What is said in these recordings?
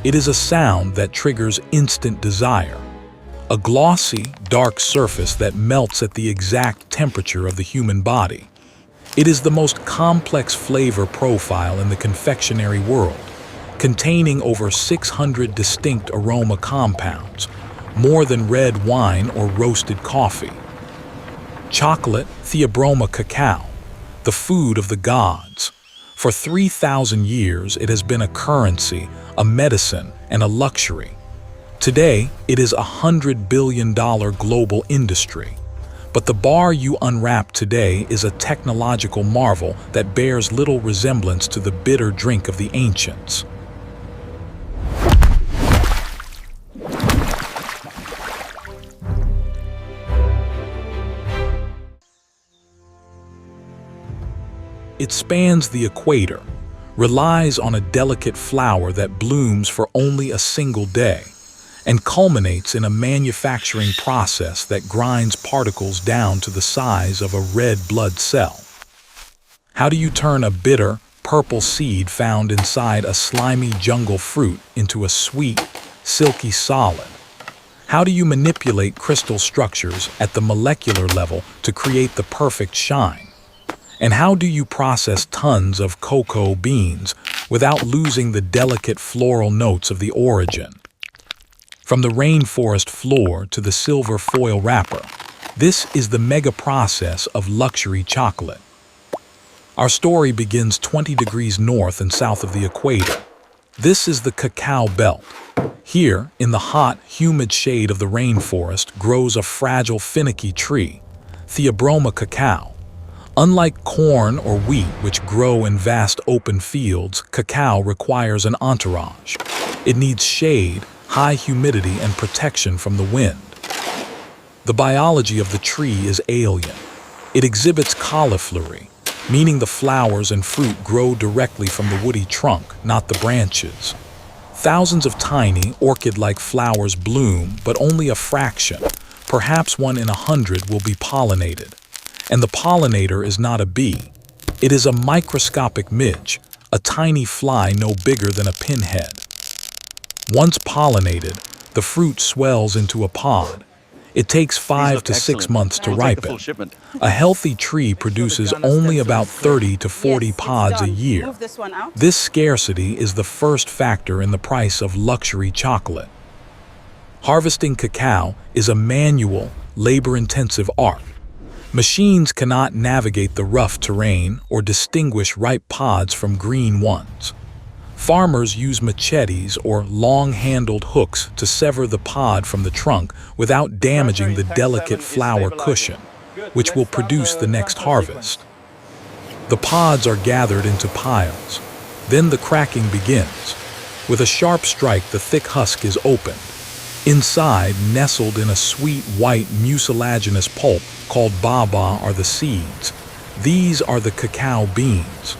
It is a sound that triggers instant desire. A glossy, dark surface that melts at the exact temperature of the human body. It is the most complex flavor profile in the confectionery world, containing over 600 distinct aroma compounds, more than red wine or roasted coffee. Chocolate Theobroma cacao, the food of the gods. For 3,000 years, it has been a currency, a medicine, and a luxury. Today, it is a $100 billion global industry. But the bar you unwrap today is a technological marvel that bears little resemblance to the bitter drink of the ancients. It spans the equator, relies on a delicate flower that blooms for only a single day, and culminates in a manufacturing process that grinds particles down to the size of a red blood cell. How do you turn a bitter, purple seed found inside a slimy jungle fruit into a sweet, silky solid? How do you manipulate crystal structures at the molecular level to create the perfect shine? And how do you process tons of cocoa beans without losing the delicate floral notes of the origin? From the rainforest floor to the silver foil wrapper, this is the mega process of luxury chocolate. Our story begins 20 degrees north and south of the equator. This is the cacao belt. Here, in the hot, humid shade of the rainforest, grows a fragile, finicky tree, Theobroma cacao. Unlike corn or wheat, which grow in vast open fields, cacao requires an entourage. It needs shade, high humidity, and protection from the wind. The biology of the tree is alien. It exhibits cauliflory, meaning the flowers and fruit grow directly from the woody trunk, not the branches. Thousands of tiny, orchid-like flowers bloom, but only a fraction, perhaps 1 in 100, will be pollinated. And the pollinator is not a bee. It is a microscopic midge, a tiny fly no bigger than a pinhead. Once pollinated, the fruit swells into a pod. It takes 5 to 6 months to ripen. A healthy tree produces only about 30 to 40 pods a year. This scarcity is the first factor in the price of luxury chocolate. Harvesting cacao is a manual, labor-intensive art. Machines cannot navigate the rough terrain or distinguish ripe pods from green ones. Farmers use machetes or long-handled hooks to sever the pod from the trunk without damaging the delicate flower cushion, which will produce the next harvest. The pods are gathered into piles. Then the cracking begins. With a sharp strike, the thick husk is opened. Inside, nestled in a sweet white mucilaginous pulp called baba, are the seeds. These are the cacao beans.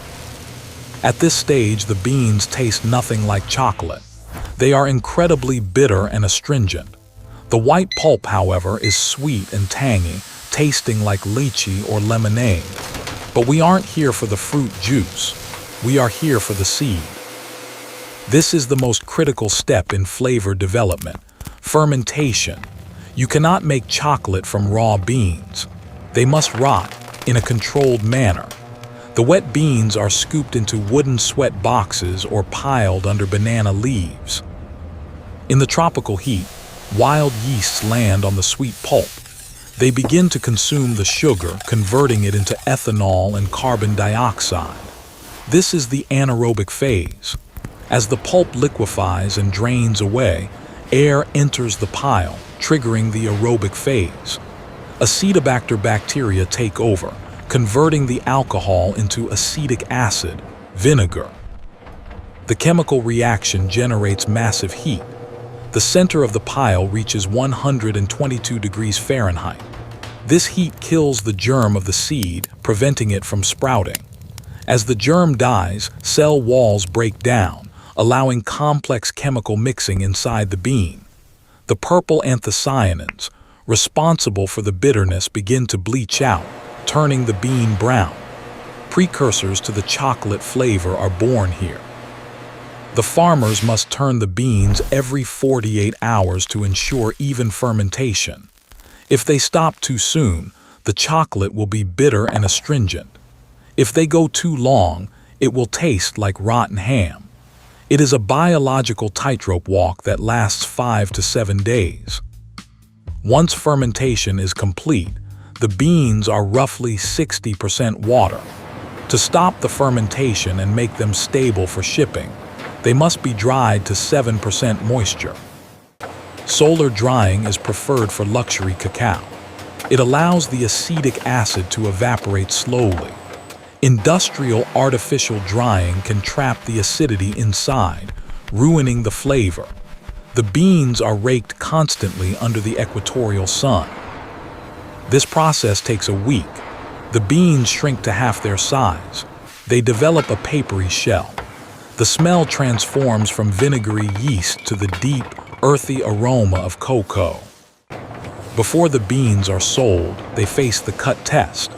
At this stage, the beans taste nothing like chocolate. They are incredibly bitter and astringent. The white pulp, however, is sweet and tangy, tasting like lychee or lemonade. But we aren't here for the fruit juice. We are here for the seed. This is the most critical step in flavor development. Fermentation. You cannot make chocolate from raw beans. They must rot in a controlled manner. The wet beans are scooped into wooden sweat boxes or piled under banana leaves. In the tropical heat, wild yeasts land on the sweet pulp. They begin to consume the sugar, converting it into ethanol and carbon dioxide. This is the anaerobic phase. As the pulp liquefies and drains away, air enters the pile, triggering the aerobic phase. Acetobacter bacteria take over, converting the alcohol into acetic acid, vinegar. The chemical reaction generates massive heat. The center of the pile reaches 122 degrees Fahrenheit. This heat kills the germ of the seed, preventing it from sprouting. As the germ dies, cell walls break down, allowing complex chemical mixing inside the bean. The purple anthocyanins, responsible for the bitterness, begin to bleach out, turning the bean brown. Precursors to the chocolate flavor are born here. The farmers must turn the beans every 48 hours to ensure even fermentation. If they stop too soon, the chocolate will be bitter and astringent. If they go too long, it will taste like rotten ham. It is a biological tightrope walk that lasts 5 to 7 days. Once fermentation is complete, the beans are roughly 60% water. To stop the fermentation and make them stable for shipping, they must be dried to 7% moisture. Solar drying is preferred for luxury cacao. It allows the acetic acid to evaporate slowly. Industrial artificial drying can trap the acidity inside, ruining the flavor. The beans are raked constantly under the equatorial sun. This process takes a week. The beans shrink to half their size. They develop a papery shell. The smell transforms from vinegary yeast to the deep, earthy aroma of cocoa. Before the beans are sold, they face the cut test.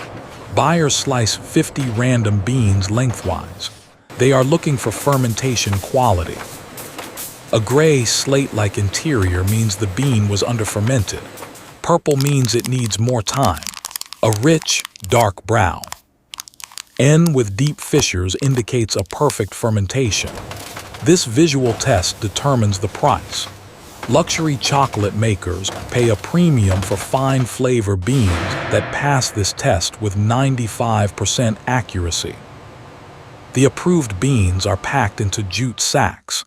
Buyers slice 50 random beans lengthwise. They are looking for fermentation quality. A gray, slate-like interior means the bean was under-fermented. Purple means it needs more time. A rich, dark brown. N with deep fissures indicates a perfect fermentation. This visual test determines the price. Luxury chocolate makers pay a premium for fine flavor beans that pass this test with 95% accuracy. The approved beans are packed into jute sacks.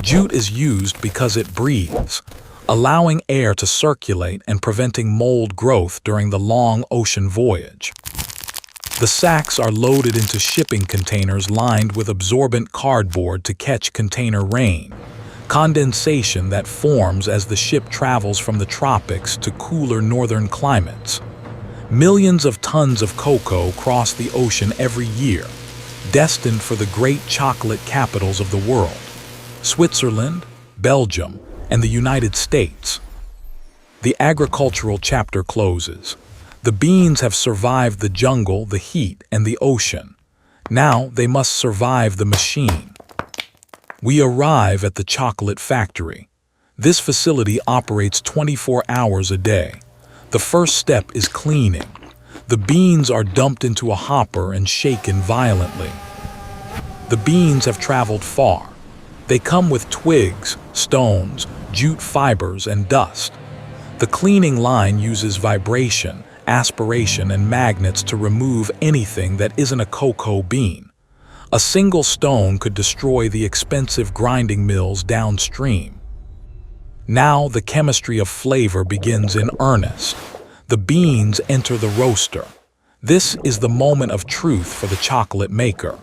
Jute is used because it breathes, allowing air to circulate and preventing mold growth during the long ocean voyage. The sacks are loaded into shipping containers lined with absorbent cardboard to catch container rain, condensation that forms as the ship travels from the tropics to cooler northern climates. Millions of tons of cocoa cross the ocean every year, destined for the great chocolate capitals of the world: Switzerland, Belgium, and the United States. The agricultural chapter closes. The beans have survived the jungle, the heat, and the ocean. Now they must survive the machine. We arrive at the chocolate factory. This facility operates 24 hours a day. The first step is cleaning. The beans are dumped into a hopper and shaken violently. The beans have traveled far. They come with twigs, stones, jute fibers, and dust. The cleaning line uses vibration, aspiration, and magnets to remove anything that isn't a cocoa bean. A single stone could destroy the expensive grinding mills downstream. Now the chemistry of flavor begins in earnest. The beans enter the roaster. This is the moment of truth for the chocolate maker.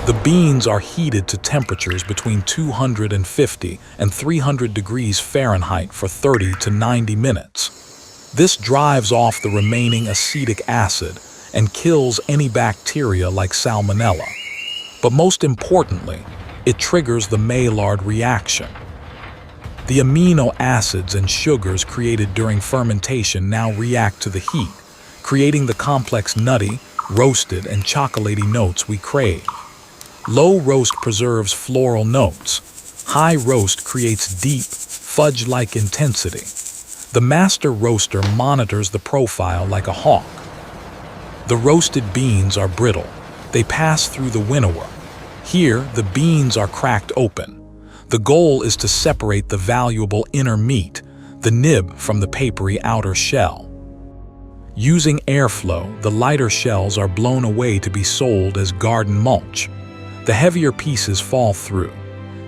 The beans are heated to temperatures between 250 and 300 degrees Fahrenheit for 30 to 90 minutes. This drives off the remaining acetic acid and kills any bacteria like salmonella. But most importantly, it triggers the Maillard reaction. The amino acids and sugars created during fermentation now react to the heat, creating the complex nutty, roasted, and chocolatey notes we crave. Low roast preserves floral notes. High roast creates deep, fudge-like intensity. The master roaster monitors the profile like a hawk. The roasted beans are brittle. They pass through the winnower. Here, the beans are cracked open. The goal is to separate the valuable inner meat, the nib, from the papery outer shell. Using airflow, the lighter shells are blown away to be sold as garden mulch. The heavier pieces fall through.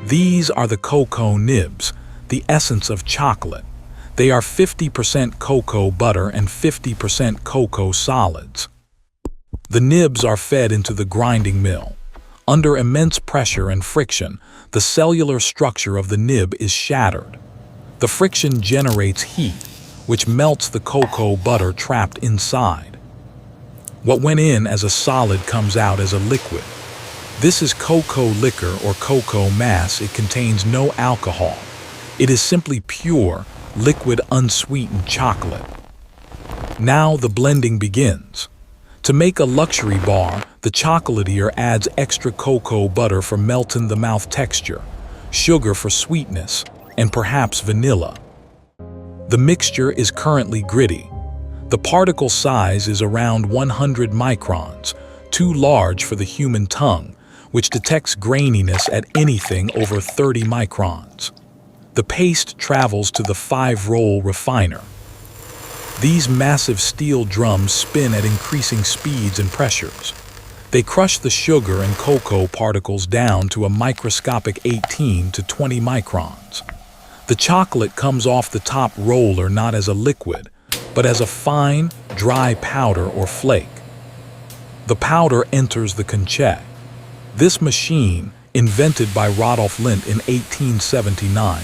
These are the cocoa nibs, the essence of chocolate. They are 50% cocoa butter and 50% cocoa solids. The nibs are fed into the grinding mill. Under immense pressure and friction, the cellular structure of the nib is shattered. The friction generates heat, which melts the cocoa butter trapped inside. What went in as a solid comes out as a liquid. This is cocoa liquor or cocoa mass. It contains no alcohol. It is simply pure, liquid, unsweetened chocolate. Now the blending begins. To make a luxury bar, the chocolatier adds extra cocoa butter for melt-in-the-mouth texture, sugar for sweetness, and perhaps vanilla. The mixture is currently gritty. The particle size is around 100 microns, too large for the human tongue, which detects graininess at anything over 30 microns. The paste travels to the 5-roll refiner. These massive steel drums spin at increasing speeds and pressures. They crush the sugar and cocoa particles down to a microscopic 18 to 20 microns. The chocolate comes off the top roller not as a liquid, but as a fine, dry powder or flake. The powder enters the conching. This machine, invented by Rodolphe Lindt in 1879,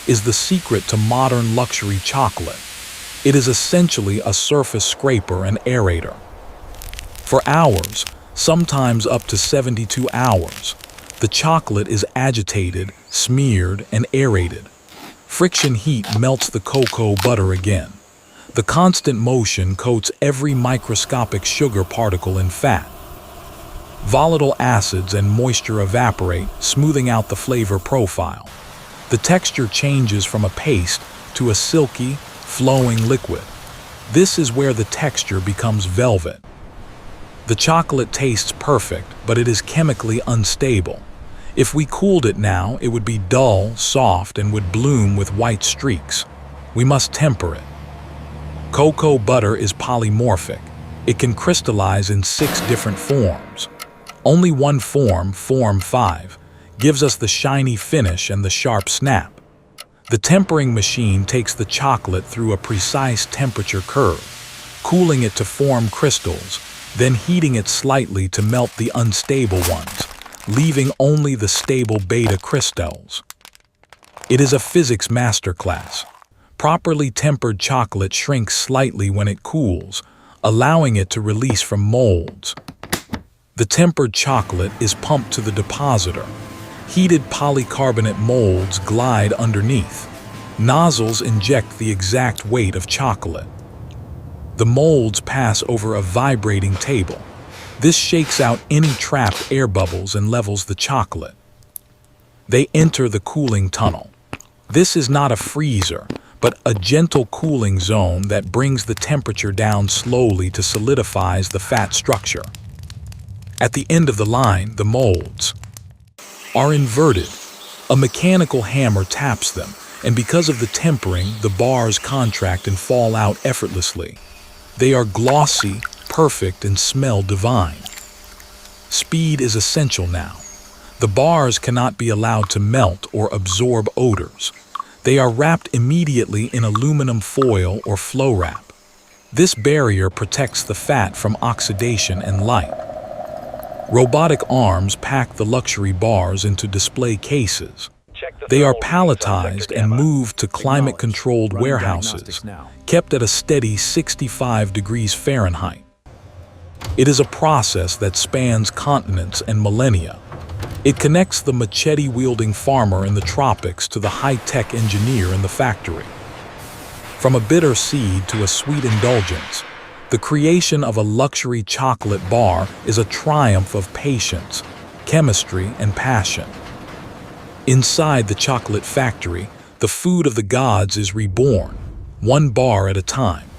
is the secret to modern luxury chocolate. It is essentially a surface scraper and aerator. For hours, sometimes up to 72 hours, the chocolate is agitated, smeared, and aerated. Friction heat melts the cocoa butter again. The constant motion coats every microscopic sugar particle in fat. Volatile acids and moisture evaporate, smoothing out the flavor profile. The texture changes from a paste to a silky, flowing liquid. This is where the texture becomes velvet. The chocolate tastes perfect, but it is chemically unstable. If we cooled it now, it would be dull, soft, and would bloom with white streaks. We must temper it. Cocoa butter is polymorphic. It can crystallize in 6 different forms. Only one form, form 5, gives us the shiny finish and the sharp snap. The tempering machine takes the chocolate through a precise temperature curve, cooling it to form crystals, then heating it slightly to melt the unstable ones, leaving only the stable beta crystals. It is a physics masterclass. Properly tempered chocolate shrinks slightly when it cools, allowing it to release from molds. The tempered chocolate is pumped to the depositor. Heated polycarbonate molds glide underneath. Nozzles inject the exact weight of chocolate. The molds pass over a vibrating table. This shakes out any trapped air bubbles and levels the chocolate. They enter the cooling tunnel. This is not a freezer, but a gentle cooling zone that brings the temperature down slowly to solidifies the fat structure. At the end of the line, the molds are inverted. A mechanical hammer taps them, and because of the tempering, the bars contract and fall out effortlessly. They are glossy, perfect, and smell divine. Speed is essential now. The bars cannot be allowed to melt or absorb odors. They are wrapped immediately in aluminum foil or flow wrap. This barrier protects the fat from oxidation and light. Robotic arms pack the luxury bars into display cases. They are palletized and moved to climate-controlled warehouses, kept at a steady 65 degrees Fahrenheit. It is a process that spans continents and millennia. It connects the machete-wielding farmer in the tropics to the high-tech engineer in the factory. From a bitter seed to a sweet indulgence, the creation of a luxury chocolate bar is a triumph of patience, chemistry, and passion. Inside the chocolate factory, the food of the gods is reborn, one bar at a time.